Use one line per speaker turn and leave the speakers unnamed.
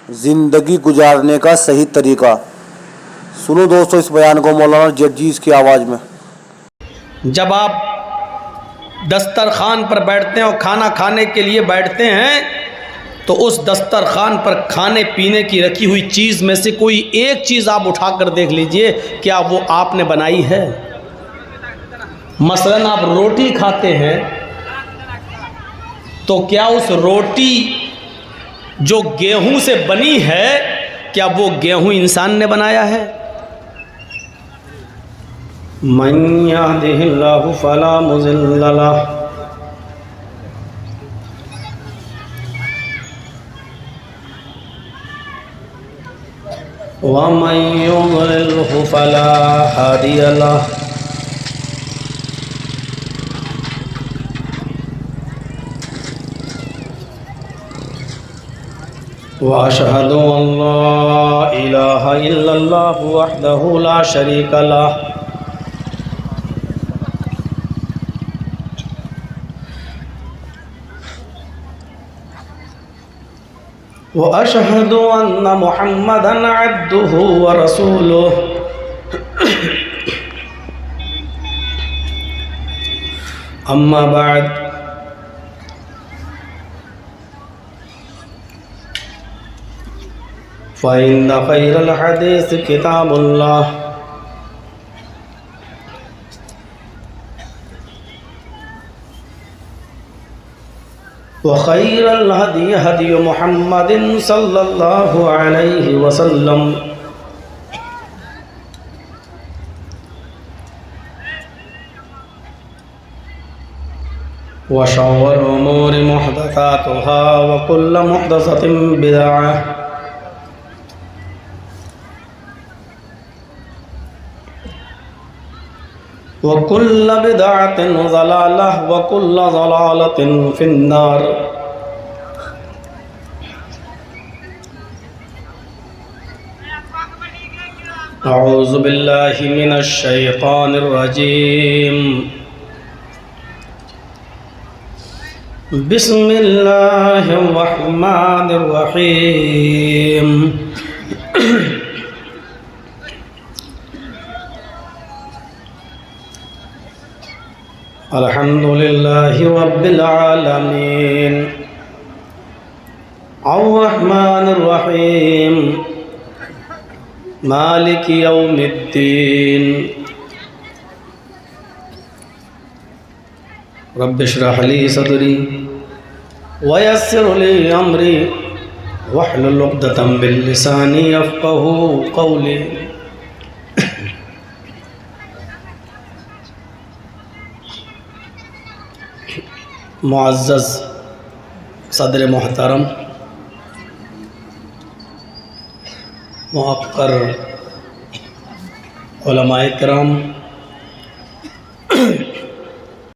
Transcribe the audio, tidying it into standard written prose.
ज़िंदगी गुजारने का सही तरीका। सुनो दोस्तों इस बयान को मौलाना जर्जीस की आवाज़ में।
जब आप दस्तरखान पर बैठते हैं और खाना खाने के लिए बैठते हैं तो उस दस्तरखान पर खाने पीने की रखी हुई चीज़ में से कोई एक चीज़ आप उठा कर देख लीजिए, क्या वो आपने बनाई है? मसलन आप रोटी खाते हैं तो क्या उस रोटी जो गेहूं से बनी है, क्या वो गेहूं इंसान ने बनाया है? मन यहदिहिल्लाहु फला मुज़िल्ल लहु व मन युज़लिल्हु फला हादिय लहु। व अशहदु अल्ला इलाहा इल्लल्लाहु वहदहु ला शरीका लहु व अशहदु अन्ना मुहम्मदन अब्दुहु व रसूलुहु। अम्मा बाद फ़इन्न खैरल हदीस किताबुल्लाह व खैरल हदी हदी मुहम्मदिन सल्लल्लाहु अलैहि वसल्लम व शर्रुल उमूरि मुहदसातुहा व कुल्लु मुहदसतिन बिदअह व कुल्लु बिदअतिन ज़लालह व कुल्लु ज़लालतिन फिन्नार। अऊज़ु बिल्लाहि मिनश शैतानिर रजीम। बिस्मिल्लाहिर रहमानिर रहीम। अल्हम्दुलिल्लाहि रब्बिल आलमीन अर्रहमानिर रहीम मालिकि यौमिद्दीन। रब्बि इश्रह ली सदरी व यस्सिर ली अमरी वहलुल उक़दतम मिन लिसानी यफ़क़हू क़ौली। मुअज़्ज़ज़ सदर मोहतरम, मुअक्कर उलमाए किराम,